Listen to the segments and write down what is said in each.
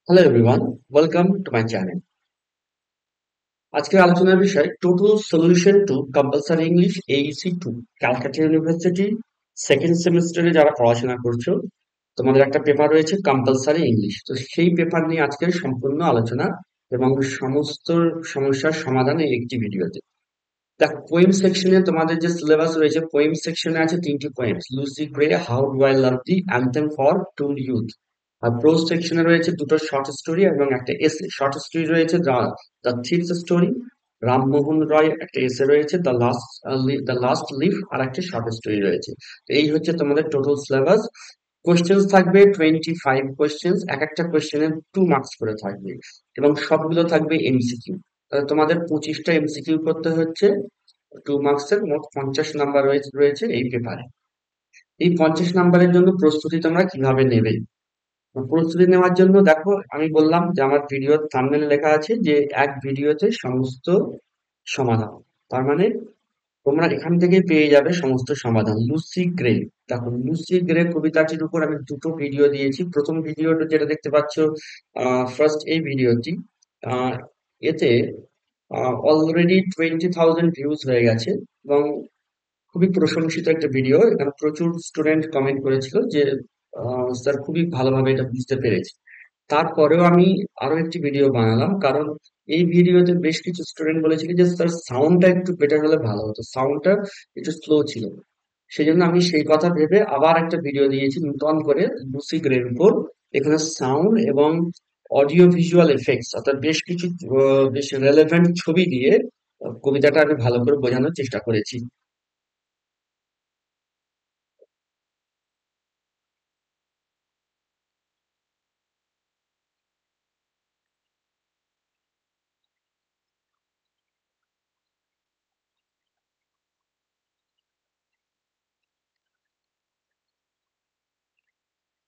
Hello everyone, welcome to my channel. আজকের আলোচনার বিষয় total solution to compulsory English AEC two Calcutta University second সেমিস্টারে যারা পড়াশোনা করছো তোমাদের একটা পেপার রয়েছে কম্পালসারি ইংলিশ। তো সেই পেপার নিয়ে আজকের সম্পূর্ণ আলোচনা এবং সমস্ত সমস্যার সমাধান এই একটি ভিডিওতে। দেখো, পোয়েম সেকশনে তোমাদের যে সিলেবাস রয়েছে, পোয়েম সেকশনে আছে তিনটি poem, Lucy Gray, how do I love thee, anthem for to youth. আর প্রোজ সেকশনে রয়েছে দুটো শর্ট স্টোরি এবং একটা এসে। শর্ট স্টোরি রয়েছে the thief's story, Rammohan Roy একটা এসে রয়েছে, দ্য লাস্ট লিফ, আর একটা শর্ট স্টোরি রয়েছে। তো এই হচ্ছে তোমাদের টোটাল সিলেবাস। কোয়েশ্চেন্স থাকবে 25 কোয়েশ্চেন্স, এক একটা কোয়েশ্চেনের 2 মার্কস করে থাকবে এবং সবগুলো থাকবে এমসিকিউ। তোমাদের 25টা এমসিকিউ করতে হচ্ছে। 2 মার্কসের মোট 50 নাম্বার রয়েছে এই পেপারে। এই 50 নাম্বারের জন্য প্রস্তুতি তোমরা কিভাবে নেবে? প্রস্তুতি নেওয়ার জন্য দেখো, আমি বললাম যে আমার ভিডিওর থাম্বনেলে লেখা আছে যে এক ভিডিওতে সমস্ত সমাধান। তার মানে তোমরা এখান থেকে পেয়ে যাবে সমস্ত সমাধান। লুসি গ্রে, দেখো লুসি গ্রে কবিতাটির উপর আমি দুটো ভিডিও দিয়েছি। প্রথম ভিডিওটা যেটা দেখতে পাচ্ছ, ফার্স্ট এই ভিডিওটি, আহ, এতে অলরেডি 20,000 ভিউজ হয়ে গেছে এবং খুবই প্রশংসিত একটা ভিডিও। এখানে প্রচুর স্টুডেন্ট কমেন্ট করেছিল যে স্যার খুবই ভালোভাবে এটা বুঝতে পেরেছি। তারপরেও আমি আরো একটি ভিডিও বানালাম, কারণ এই ভিডিওতে বেশ কিছু স্টুডেন্ট বলেছিল যে স্যার সাউন্ডটা একটু বেটার হলে ভালো হতো, সাউন্ডটা একটু স্লো ছিল। সেই জন্য আমি সেই কথা ভেবে আবার একটা ভিডিও দিয়েছি নতুন করে লুসি গ্রের উপর। এখানে সাউন্ড এবং অডিও ভিজুয়াল এফেক্টস অর্থাৎ বেশ কিছু বেশ রেলেভেন্ট ছবি দিয়ে কবিতাটা আমি ভালো করে বোঝানোর চেষ্টা করেছি।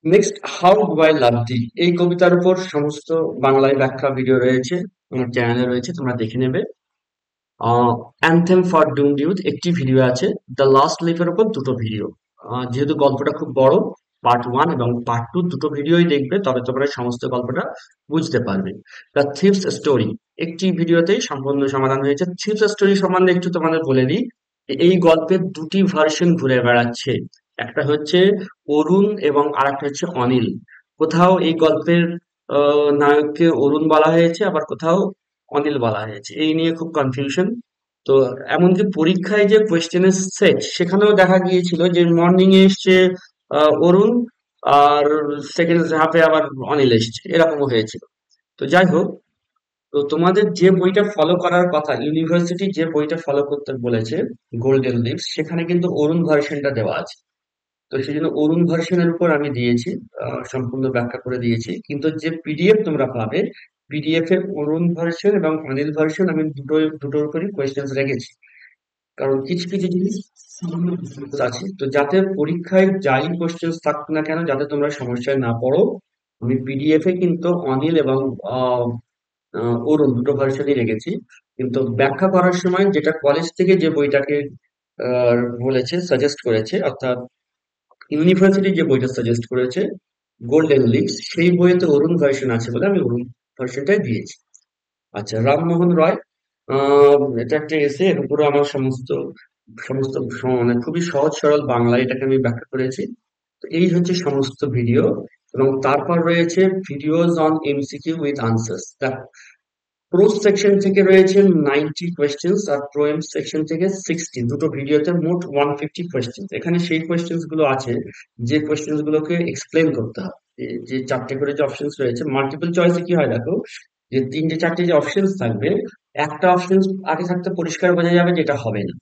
Next, how do I love thee, এই কবিতার উপর সমস্ত বাংলায় ব্যাখ্যা ভিডিও রয়েছে, আমার চ্যানেলে রয়েছে, তোমরা দেখে নেবে। অ্যানথেম ফর ডুমড ইউথ একটি ভিডিও আছে। দ্য লাস্ট লিফের উপর দুটো ভিডিও। যেহেতু গল্পটা খুব বড়, পার্ট ওয়ান এবং পার্ট টু দুটো ভিডিওই দেখবে, তবে তোমরা সমস্ত গল্পটা বুঝতে পারবে। দ্য থিপস স্টোরি একটি ভিডিওতেই সম্পূর্ণ সমাধান হয়েছে। থিপস স্টোরি সম্বন্ধে একটু তোমাদের বলে দিই, এই গল্পের দুটি ভার্সন ঘুরে বেড়াচ্ছে। একটা হচ্ছে অরুণ এবং আর একটা হচ্ছে অনিল। কোথাও এই গল্পের নায়ককে অরুণ বলা হয়েছে, আবার কোথাও অনিল বলা হয়েছে। এই নিয়ে খুব কনফিউশন। তো এমনকি পরীক্ষায় যে কোয়েশ্চেনের সেট, সেখানেও দেখা গিয়েছিল যে মর্নিং এ এসছে অরুণ, আর সেকেন্ড হাফে আবার অনিল এসছে, এরকমও হয়েছিল। তো যাই হোক, তো তোমাদের যে বইটা ফলো করার কথা, ইউনিভার্সিটি যে বইটা ফলো করতে বলেছে, গোল্ডেন লিভস, সেখানে কিন্তু অরুণ ভার্সনটা দেওয়া আছে। তো সেই জন্য অরুণ ভার্সনের উপর আমি দিয়েছি, সম্পূর্ণ ব্যাখ্যা করে দিয়েছি। কিন্তু যে পিডিএফ তোমরা পাবে, পিডিএফ এ অরুণ ভার্সন এবং অনিল ভার্সন আমি দুটোর উপরই কোয়েশ্চেন্স রেখেছি। কারণ কিছু কিছু জিনিস সামান্য difference আছে, তো যাতে পরীক্ষায় যাই কোয়েশ্চেন্স থাকুক না কেন, যাতে তোমরা সমস্যায় না পড়ো, আমি পিডিএফ এ কিন্তু অনিল এবং আহ, অরুণ দুটো ভার্সনই রেখেছি। কিন্তু ব্যাখ্যা করার সময় যেটা কলেজ থেকে যে বইটাকে আহ, বলেছে, সাজেস্ট করেছে, অর্থাৎ ইউনিভার্সিটি যে বইটা সাজেস্ট করেছে, গোল্ডেন লিভস, সেই বইতে অরুণ ভার্সন আছে বলে আমি অরুণ ভার্সনটাই দিয়েছি। আচ্ছা, রামমোহন রয়, এটা একটা এসে, এর উপরে আমার সমস্ত সমস্ত মানে খুবই সহজ সরল বাংলায় এটাকে আমি ব্যাখ্যা করেছি। তো এই হচ্ছে সমস্ত ভিডিও। এবং তারপর রয়েছে videos on MCQ with answers. Pros section থেকে রয়েছে 90 কোয়েশ্চেন্স, আর প্রোয়েম সেকশন থেকে 60। দুটো ভিডিওতে মোট 150 কোয়েশ্চেন্স। এখানে সেই কোয়েশ্চেন্স গুলো আছে যে কোয়েশ্চেন্স গুলোকে এক্সপ্লেন করতে হবে। যে চারটে করে যে অপশনস রয়েছে, মাল্টিপল চয়েসে কি হয় দেখো, যে তিনটে চারটে যে অপশনস থাকবে, একটা অপশন আগে থাকতে পরিষ্কার বোঝা যাবে যে এটা হবে না,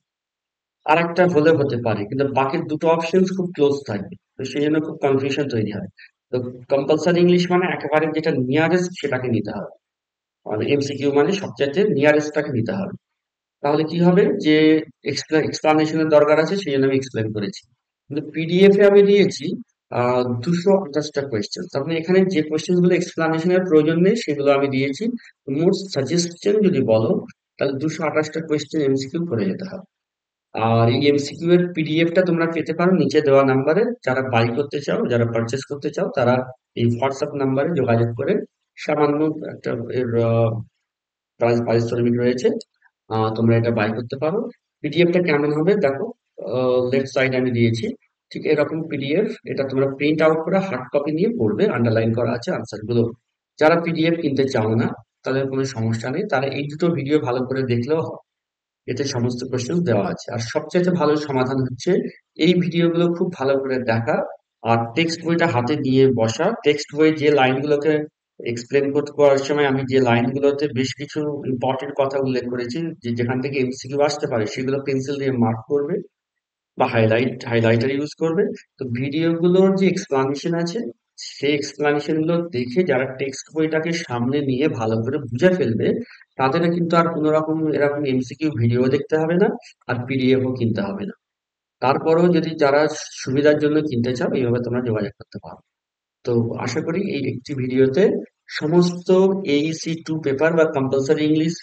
আর একটা হলে হতে পারে, কিন্তু বাকি দুটো অপশনস খুব ক্লোজ থাকবে। তো সেই জন্য খুব কনফিউশন তৈরি হয়। তো কম্পালসারি ইংলিশ মানে একেবারে যেটা নিয়ারেস্ট সেটাকে নিতে হবে, মানে এমসিকিউ মানে সবচাইতে নিয়ারেস্টটাকে নিতে হবে। তাহলে কি হবে যে এক্সপ্লানেশনের দরকার আছে, সেই জন্য আমি এক্সপ্লেন করেছি। কিন্তু পিডিএফ এ আমি দিয়েছি 228টা কোয়েশ্চেন। তার মানে এখানে যে কোয়েশ্চেন গুলো এক্সপ্লানেশনের প্রয়োজন নেই সেগুলো আমি দিয়েছি। মোট সাজেশন যদি বলো, তাহলে 228টা কোয়েশ্চেন এমসিকিউ করে যেতে হবে। আর এই এমসিকিউ এর পিডিএফ টা তোমরা পেতে পারো নিচে দেওয়া নাম্বারে। যারা বাই করতে চাও, যারা পারচেস করতে চাও, তারা এই হোয়াটসঅ্যাপ নাম্বারে যোগাযোগ করে সামান্য একটা এর পারিশ্রমিক রয়েছে। তোমরা এটা বাই করতে পারো। পিডিএফটা কেমন হবে দেখো, লেফট সাইড আমি দিয়েছি। ঠিক এরকম পিডিএফ, এটা তোমরা প্রিন্ট আউট করে হার্ড কপি নিয়ে পড়বে, আন্ডারলাইন করা আছে আনসার গুলো। যারা পিডিএফ কিনতে চাও না, তাদের কোনো সমস্যা নেই, তারা এই দুটো ভিডিও ভালো করে দেখলেও হয়। এতে সমস্ত কোশ্চেন দেওয়া আছে। আর সবচাইতে ভালো সমাধান হচ্ছে এই ভিডিওগুলো খুব ভালো করে দেখা, আর টেক্সট বইটা হাতে নিয়ে বসা। টেক্সট বই যে লাইনগুলোকে এক্সপ্লেন করতে করার সময় আমি যে লাইনগুলোতে বেশ কিছু ইম্পর্টেন্ট কথা উল্লেখ করেছি, যে যেখান থেকে এমসিকিউ আসতে পারে, সেগুলো পেন্সিল দিয়ে মার্ক করবে বা হাইলাইটার ইউজ করবে। তো ভিডিওগুলোর যে এক্সপ্লানেশন আছে, সেই এক্সপ্লানেশন গুলো দেখে যারা টেক্সট বইটাকে সামনে নিয়ে ভালো করে বুঝে ফেলবে, তাদের কিন্তু আর কোনো রকম এরকম এমসিকিউ ভিডিও দেখতে হবে না, আর পিডিএফও কিনতে হবে না। তারপরেও যদি যারা সুবিধার জন্য কিনতে চাও, এইভাবে তোমরা যোগাযোগ করতে পারো। তো আশা করি এই একটি ভিডিওতে সমস্ত এইসি টু পেপার বা কম্পালসারি ইংলিশ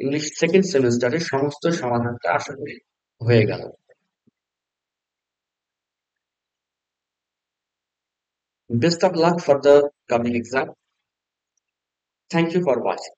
ইংলিশ সেকেন্ড সেমিস্টারের সমস্ত সমাধানটা আশা করি হয়ে গেল। Best of luck for the coming exam. Thank you for watching.